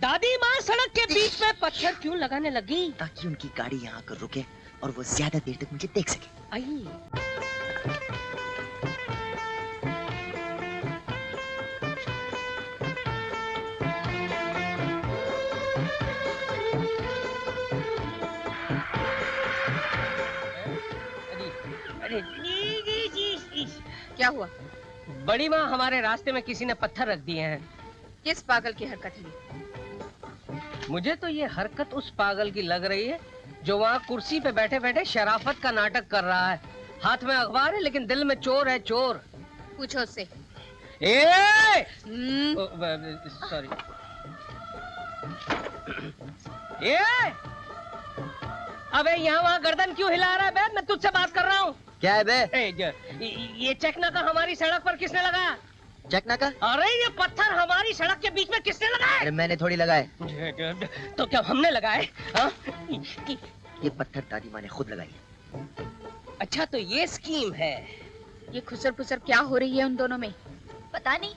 दादी माँ सड़क के बीच में पत्थर क्यों लगाने लगी? ताकि उनकी गाड़ी यहाँ आकर रुके और वो ज्यादा देर तक मुझे देख सके। आई। अरे क्या हुआ? बड़ी माँ, हमारे रास्ते में किसी ने पत्थर रख दिए हैं। किस पागल की हरकत है? मुझे तो ये हरकत उस पागल की लग रही है जो वहाँ कुर्सी पे बैठे बैठे शराफत का नाटक कर रहा है। हाथ में अखबार है लेकिन दिल में चोर है, चोर। पूछो उससे। सॉरी। अबे यहाँ वहाँ गर्दन क्यों हिला रहा है बे? मैं तुझसे बात कर रहा हूँ। क्या है बे? ये चकनाका हमारी सड़क पर किसने लगाया? चकनाका? अरे ये पत्थर हमारी सड़क के बीच में किसने लगाया? अरे मैंने थोड़ी लगाए। तो क्या हमने लगाए? ये पत्थर दादी माँ ने खुद लगाई है। अच्छा तो ये स्कीम है। ये खुसर पुसर क्या हो रही है उन दोनों में? पता नहीं,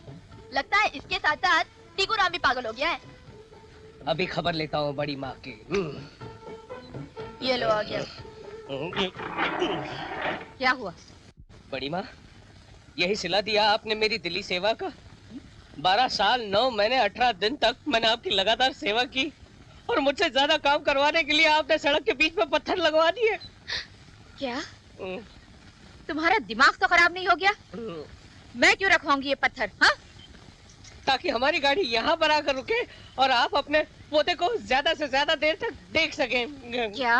लगता है इसके साथ साथ टीकू राम भी पागल हो गया है। अभी खबर लेता हूँ बड़ी माँ की। ये लो आ गया। क्या हुआ? बड़ी माँ, यही सिला दिया आपने मेरी दिली सेवा का। 12 साल 9 महीने 18 दिन तक मैंने आपकी लगातार सेवा की और मुझसे ज्यादा काम करवाने के लिए आपने सड़क के बीच में पत्थर लगवा दिए। क्या तुम्हारा दिमाग तो खराब नहीं हो गया? मैं क्यों रखवाऊंगी ये पत्थर? हाँ? ताकि हमारी गाड़ी यहाँ पर आकर रुके और आप अपने पोते को ज्यादा से ज्यादा देर तक देख सकें। क्या?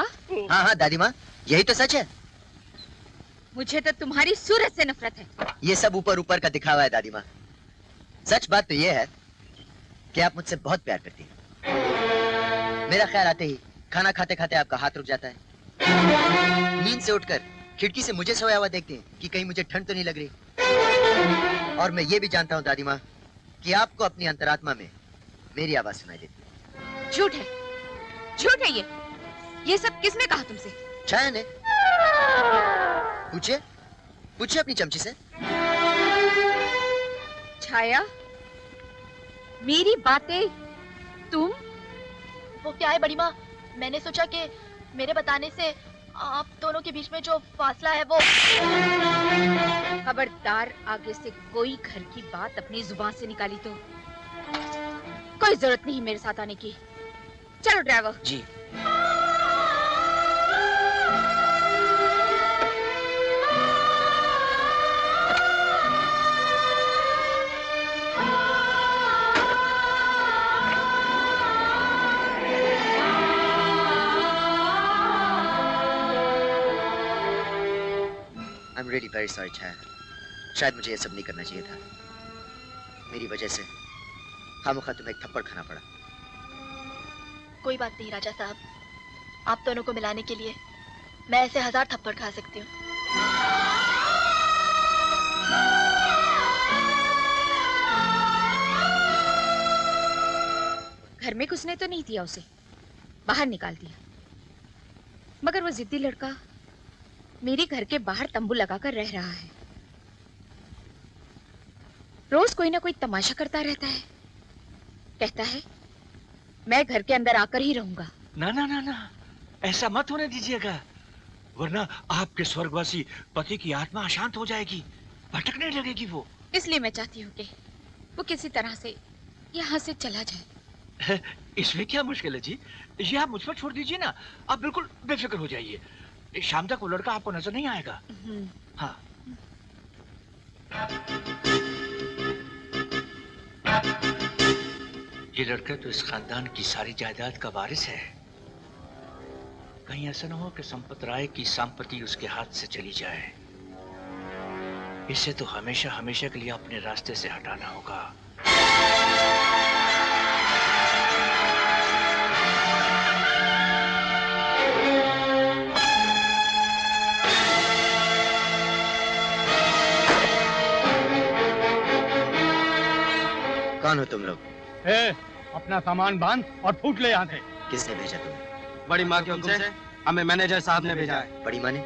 हाँ हाँ दादी माँ, यही तो सच है। मुझे तो तुम्हारी सूरत से नफरत है। ये सब ऊपर ऊपर का दिखावा है दादी माँ। सच बात तो ये है कि आप मुझसे बहुत प्यार करती हैं। मेरा ख्याल आते ही खाना खाते खाते आपका हाथ रुक जाता है। नींद से उठकर खिड़की से मुझे सोया हुआ देखते हैं कि कहीं मुझे ठंड तो नहीं लग रही। और मैं ये भी जानता हूँ दादी माँ कि आपको अपनी अंतरात्मा में मेरी आवाज सुनाई देती है। झूठ है, झूठ है ये सब किसने कहा तुमसे? छाया ने। पूछिए, पूछिए अपनी चमची से। छाया, मेरी बातें तुम? वो क्या है बड़ी माँ, मैंने सोचा कि मेरे बताने से आप दोनों के बीच में जो फासला है वो। खबरदार, आगे से कोई घर की बात अपनी जुबान से निकाली तो कोई जरूरत नहीं मेरे साथ आने की। चलो driver ji. I'm really very sorry Chhaya. शायद मुझे ये सब नहीं करना चाहिए था। मेरी वजह से खामोखा तुम्हें एक थप्पड़ खाना पड़ा। कोई बात नहीं राजा साहब, आप दोनों को मिलाने के लिए मैं ऐसे 1000 थप्पड़ खा सकती हूँ। घर में घुसने तो नहीं दिया उसे, बाहर निकाल दिया। मगर वो जिद्दी लड़का मेरे घर के बाहर तंबू लगाकर रह रहा है। रोज कोई ना कोई तमाशा करता रहता है। कहता है मैं घर के अंदर आकर ही रहूंगा। ना ना ना ना, ऐसा मत होने दीजिएगा, वरना आपके स्वर्गवासी पति की आत्मा अशांत हो जाएगी, भटकने लगेगी वो। इसलिए मैं चाहती हूँ कि वो किसी तरह से यहाँ से चला जाए। इसमें क्या मुश्किल है जी, ये आप मुझ पर छोड़ दीजिए ना। आप बिल्कुल बेफिक्र हो जाइए, शाम तक वो लड़का आपको नजर नहीं आएगा। हाँ। ये लड़का तो इस खानदान की सारी जायदाद का वारिस है। कहीं ऐसा ना हो कि संपत राय की संपत्ति उसके हाथ से चली जाए। इसे तो हमेशा हमेशा के लिए अपने रास्ते से हटाना होगा। कौन हो तुम लोग? अपना सामान बांध और फूट ले यहाँ से। किसने भेजा तुम्हें? बड़ी माँ के हुक्म से हमें मैनेजर साहब ने भेजा है। बड़ी माँ ने?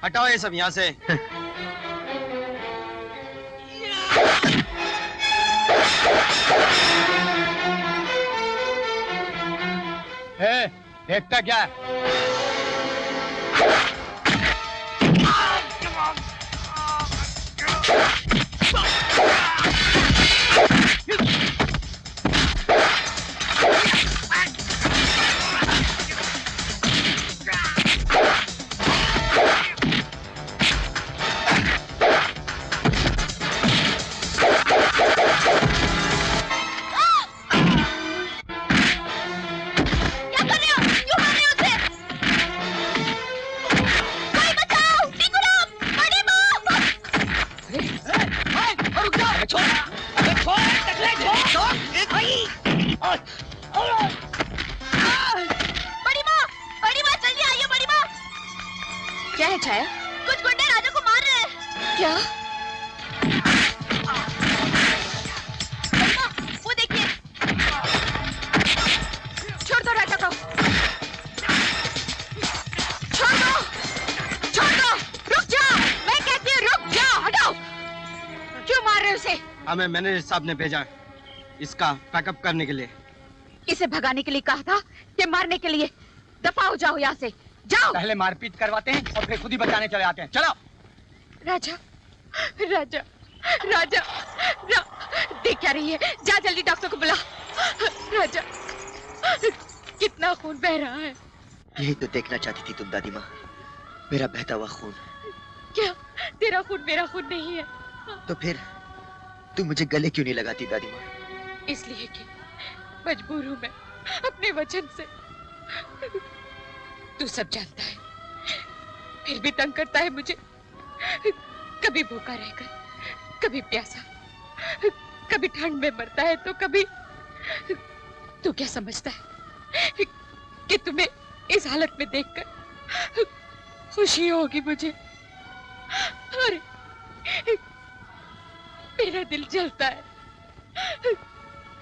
हटाओ ये सब यहाँ से। देखता क्या है? हमें मैनेजर साहब ने भेजा इसका पैकअप करने के लिए। इसे भगाने के लिए कहा था कि मारने के लिए? दफा हो जाओ यहाँ से, जाओ। पहले मारपीट करवाते हैं और फिर खुद ही बचाने चले आते हैं। चलो। राजा, राजा, राजा, देख क्या रही है? जा जल्दी डॉक्टर को बुला। राजा, कितना खून बह रहा है। यही तो देखना चाहती थी तुम दादी माँ, मेरा बहता हुआ खून। क्या तेरा खून मेरा खून नहीं है? तो फिर तुम मुझे गले क्यों नहीं लगाती दादी माँ? इसलिए कि मजबूर हूँ मैं अपने वचन से। तू सब जानता है, फिर भी तंग करता है मुझे। कभी भूखा रहकर, कभी प्यासा, कभी ठंड में मरता है तो कभी। तू क्या समझता है कि तुम्हें इस हालत में देखकर खुशी होगी मुझे? अरे मेरा दिल जलता है,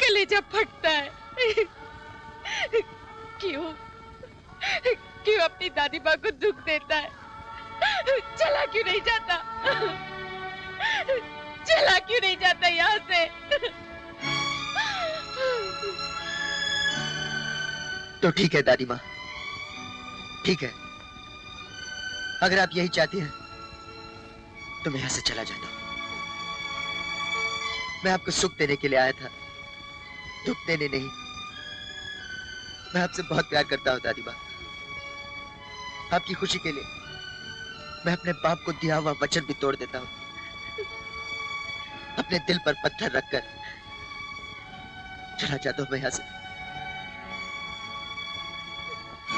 कलेजा फटता है। क्यों क्यों अपनी दादी माँ को दुख देता है? चला क्यों नहीं जाता? चला क्यों नहीं जाता यहाँ से? तो ठीक है दादी माँ, ठीक है। अगर आप यही चाहती हैं तो मैं यहाँ से चला जाता हूँ। मैं आपको सुख देने के लिए आया था, दुख देने नहीं। मैं आपसे बहुत प्यार करता हूँ दादी माँ। आपकी खुशी के लिए मैं अपने बाप को दिया हुआ वचन भी तोड़ देता हूँ। अपने दिल पर पत्थर रखकर चला जाता हूँ मैं यहाँ से।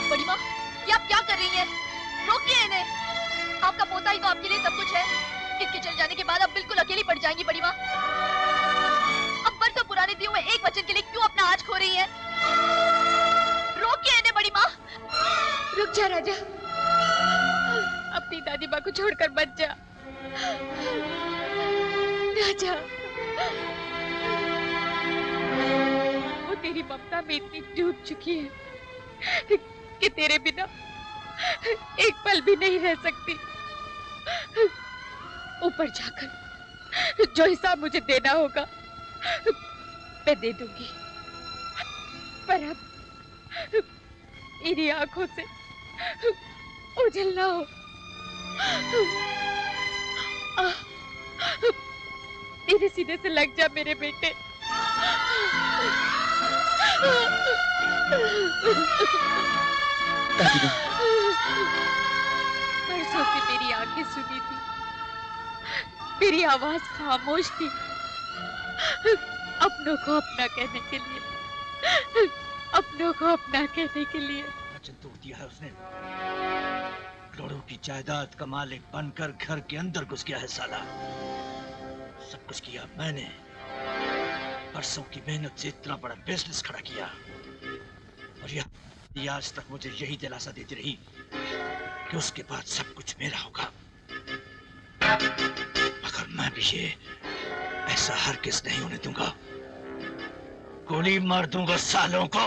बड़ी माँ, ये आप क्या कर रही हैं? रोकिए इन्हें। आपका पोता ही तो आपके लिए सब कुछ है। इनके चले जाने के बाद आप बिल्कुल अकेली पड़ जाएंगी बड़ी माँ। अब बरसों पुराने दिए हुए एक वचन के लिए क्यों अपना आज खो रही है? रोकिए इन्हें बड़ी माँ। रुक जा राजा, अपनी दादी माँ को छोड़कर मत जा। राजा, वो तेरी ममता में इतनी डूब चुकी है कि तेरे बिना एक पल भी नहीं रह सकती। ऊपर जाकर जो हिसाब मुझे देना होगा मैं दे दूंगी, पर अब इन्हीं आंखों से ओझल ना हो। सीधे सीधे से लग जा मेरे बेटे। बरसों से मेरी आंखें सुनी थी, मेरी आवाज खामोश थी अपनों को अपना कहने के लिए, अपनों को अपना कहने के लिए। वचन तोड़ दिया है उसने। करोड़ों की जायदाद का मालिक बनकर घर के अंदर घुस गया है साला। सब कुछ किया मैंने, बरसों की मेहनत से इतना बड़ा बिजनेस खड़ा किया, और ये आज तक मुझे यही दिलासा देती रही कि उसके बाद सब कुछ मेरा होगा। मगर मैं भी ये ऐसा हरगिज़ नहीं होने दूंगा। गोली मार दूंगा सालों को।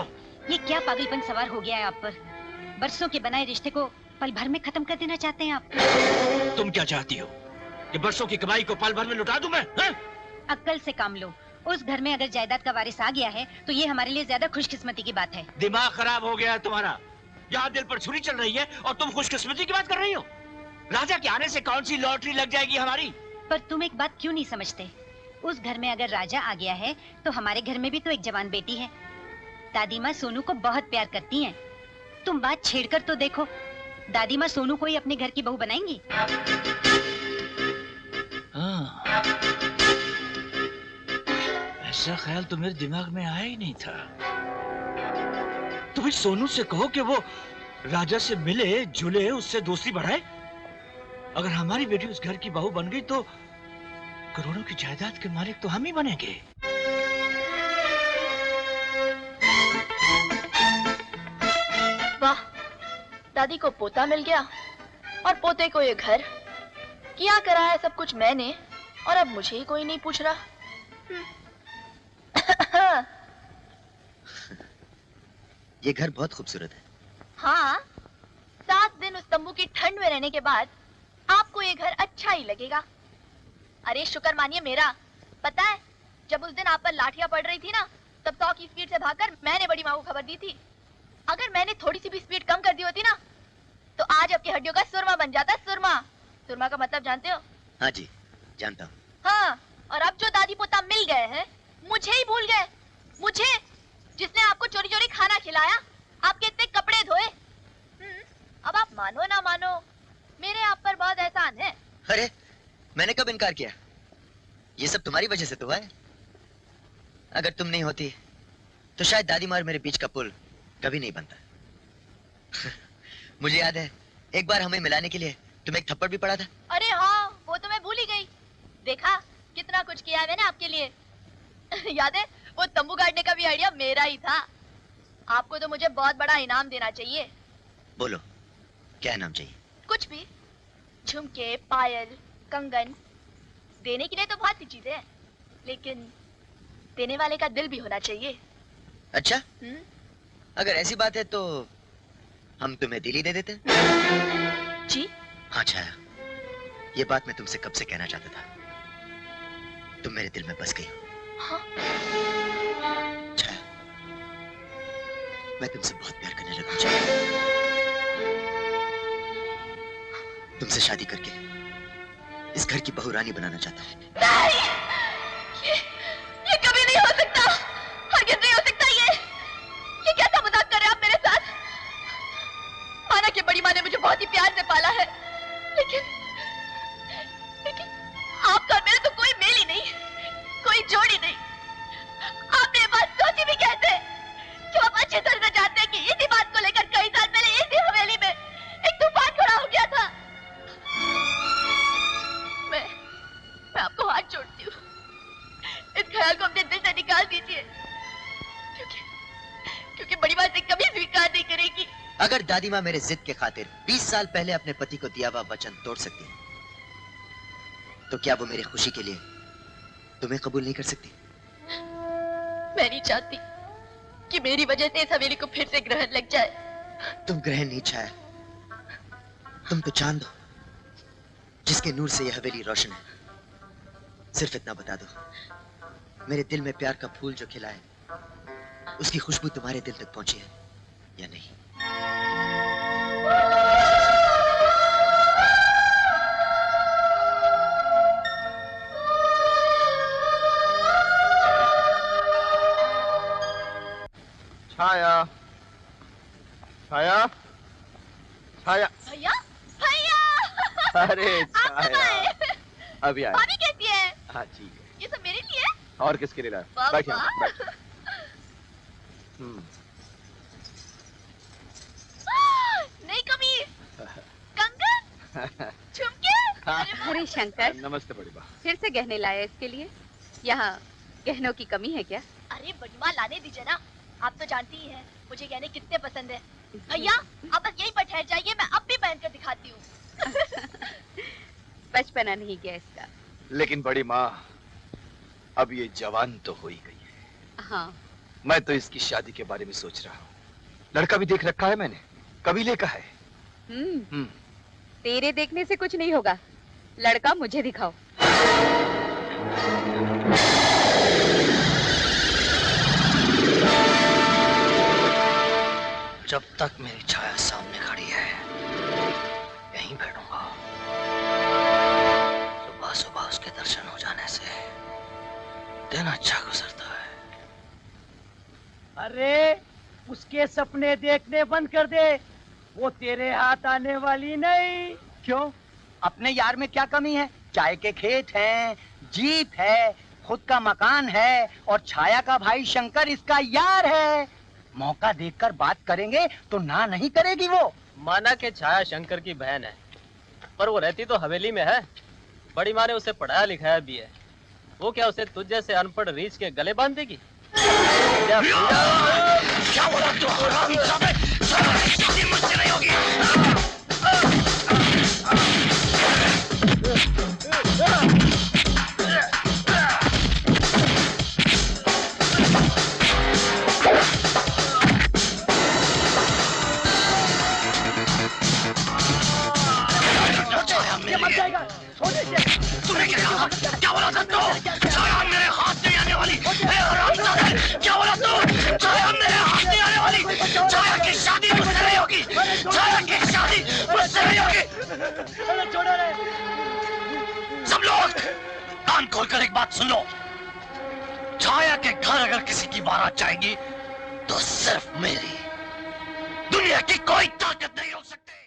ये क्या पागलपन सवार हो गया है आप पर? बरसों के बनाए रिश्ते को पल भर में खत्म कर देना चाहते हैं आप? तुम क्या चाहती हो कि बरसों की कमाई को पल भर में लुटा दूं मैं? अक्ल से काम लो। उस घर में अगर जायदाद का वारिस आ गया है तो ये हमारे लिए ज्यादा खुशकिस्मती की बात है। दिमाग खराब हो गया है तुम्हारा। यहाँ दिल पर छुरी चल रही है और तुम खुशकिस्मती की बात कर रही हो। राजा के आने से कौन सी लॉटरी लग जाएगी हमारी? पर तुम एक बात क्यों नहीं समझते? उस घर में अगर राजा आ गया है तो हमारे घर में भी तो एक जवान बेटी है। दादी माँ सोनू को बहुत प्यार करती हैं। तुम बात छेड़कर तो देखो, दादी माँ सोनू को ही अपने घर की बहू बनाएंगी। हाँ, ऐसा ख्याल तो मेरे दिमाग में आया ही नहीं था। तुम इस सोनू से कहो कि वो राजा से मिले जुले, उससे दोस्ती बढ़ाए। अगर हमारी बेटी उस घर की बहू बन गई तो करोड़ों की जायदाद के मालिक तो हम ही बनेंगे। वाह, दादी को पोता मिल गया और पोते को ये घर। किया करा है सब कुछ मैंने और अब मुझे ही कोई नहीं पूछ रहा। ये घर बहुत खूबसूरत है। हाँ, 7 दिन उस तंबू की ठंड में रहने के बाद आपको ये घर अच्छा ही लगेगा। अरे शुक्र मानिए मेरा। पता है, जब उस दिन आप पर लाठियां पड़ रही थी ना, तब 100 की स्पीड से भागकर मैंने बड़ी माँ को खबर दी थी। अगर मैंने थोड़ी सी भी स्पीड कम कर दी होती ना, तो आज आपकी हड्डियों का सुरमा बन जाता। सुरमा, सुरमा का मतलब जानते हो? हाँ जी, जानता हूँ। हाँ, और अब जो दादी पोता मिल गए हैं, मुझे ही भूल गए। मुझे, जिसने आपको चोरी चोरी खाना खिलाया, आपके इतने कपड़े धोए। अब आप मानो ना मानो, मेरे आप पर बहुत एहसान है। अरे, मैंने कब इनकार किया? ये सब तुम्हारी वजह से तो हुआ है। अगर तुम नहीं होती तो शायद दादी माँ और मेरे बीच का पुल कभी नहीं बनता। मुझे याद है, एक बार हमें मिलाने के लिए तुम्हें एक थप्पड़ भी पड़ा था। अरे हाँ, वो तो मैं भूल ही गई। देखा कितना कुछ किया है मैंने आपके लिए। याद है, वो तंबू गाड़ने का भी आइडिया मेरा ही था। आपको तो मुझे बहुत बड़ा इनाम देना चाहिए। बोलो, क्या इनाम चाहिए? कुछ भी, झुमके, पायल, कंगन। देने के लिए तो बहुत सी चीजें हैं, लेकिन देने वाले का दिल भी होना चाहिए। अच्छा, अगर ऐसी बात है तो हम तुम्हें दिल ही दे देते हैं। जी? हाँ छाया, ये बात मैं तुमसे कब से कहना चाहता था। तुम मेरे दिल में बस गई हो। हाँ? छाया, मैं तुमसे बहुत प्यार करने लगा हूं। तुमसे शादी करके इस घर की बहू रानी बनाना चाहता हूँ। नहीं! ये कभी नहीं हो सकता। हरगिज़ नहीं हो सकता। ये कैसा मजाक कर रहे हैं आप मेरे साथ? माना कि बड़ी माँ ने मुझे बहुत ही प्यार से पाला है, लेकिन आपका और मेरा तो कोई मेल ही नहीं, कोई जोड़ ही नहीं। आपने ये बात सोची भी कैसे? जो आप अच्छी तरह से जानते हैं कि इसी बात को लेकर कई साल पहले इसी हवेली में एक तूफान खड़ा हो गया था। मैं आपको हाथ जोड़ती हूँ, इस ख्याल को अपने दिल से निकाल दीजिए, क्योंकि बड़ी बात कभी स्वीकार नहीं करेगी। अगर दादी माँ मेरे जिद के खातिर 20 साल पहले अपने पति को दिया हुआ वचन तोड़ सकती है, तो क्या वो मेरी खुशी के लिए तुम्हें कबूल नहीं कर सकती? मैं नहीं चाहती कि मेरी वजह से इस हवेली को फिर से ग्रहण लग जाए। तुम ग्रहण नहीं छाया, तुम तो चांद हो जिसके नूर से यह हवेली रोशन है। सिर्फ इतना बता दो, मेरे दिल में प्यार का फूल जो खिला है, उसकी खुशबू तुम्हारे दिल तक पहुंची है या नहीं? छाया, छाया, छाया। भैया, भैया! अरे छाया, अभी आया। भाभी कैसी है? हाँ ठीक है। ये सब मेरे लिए? और किसके लिए लाया? वाह, बैठिए, वाह। बैठिए। नई कमीज, कंगन, झुमके। अरे शंकर, नमस्ते बड़ी बा। फिर से गहने लाए इसके लिए? यहाँ गहनों की कमी है क्या? अरे बड़ी माँ, लाने दीजिए ना। आप तो जानती ही हैं मुझे गहने कितने पसंद है। भैया, आप बस यहीं पर ठहर जाइए, मैं अब भी पहन कर दिखाती हूँ। बचपना नहीं गया इसका। लेकिन बड़ी माँ, अब ये जवान तो हो ही गई है। हाँ। मैं तो इसकी शादी के बारे में सोच रहा हूँ। लड़का भी देख रखा है मैंने, कबीले का है। तेरे देखने से कुछ नहीं होगा, लड़का मुझे दिखाओ। जब तक मेरी छाया दिन अच्छा गुजरता है। अरे उसके सपने देखने बंद कर दे, वो तेरे हाथ आने वाली नहीं। क्यों? अपने यार में क्या कमी है? चाय के खेत हैं, जीप है, खुद का मकान है और छाया का भाई शंकर इसका यार है। मौका देखकर बात करेंगे तो ना नहीं करेगी वो। माना के छाया शंकर की बहन है, पर वो रहती तो हवेली में है। बड़ी माँ ने उसे पढ़ाया लिखाया भी है। वो क्या उसे तुझ जैसे अनपढ़ रीछ के गले बांध देगी? क्या बोला तू हरामजादे? शादी मुझसे नहीं होगी। तुमने क्या कहा? क्या बोला था तू? छाया मेरे हाथ नहीं आने वाली। क्या बोला तू? छाया मेरे हाथ नहीं आने वाली। छाया की शादी मुझसे नहीं होगी। छाया की शादी मुझसे नहीं होगी। सब लोग कान खोलकर एक बात सुन लो। छाया के घर अगर किसी की बारात जाएगी तो सिर्फ मेरी, दुनिया की कोई ताकत नहीं रोक सकती।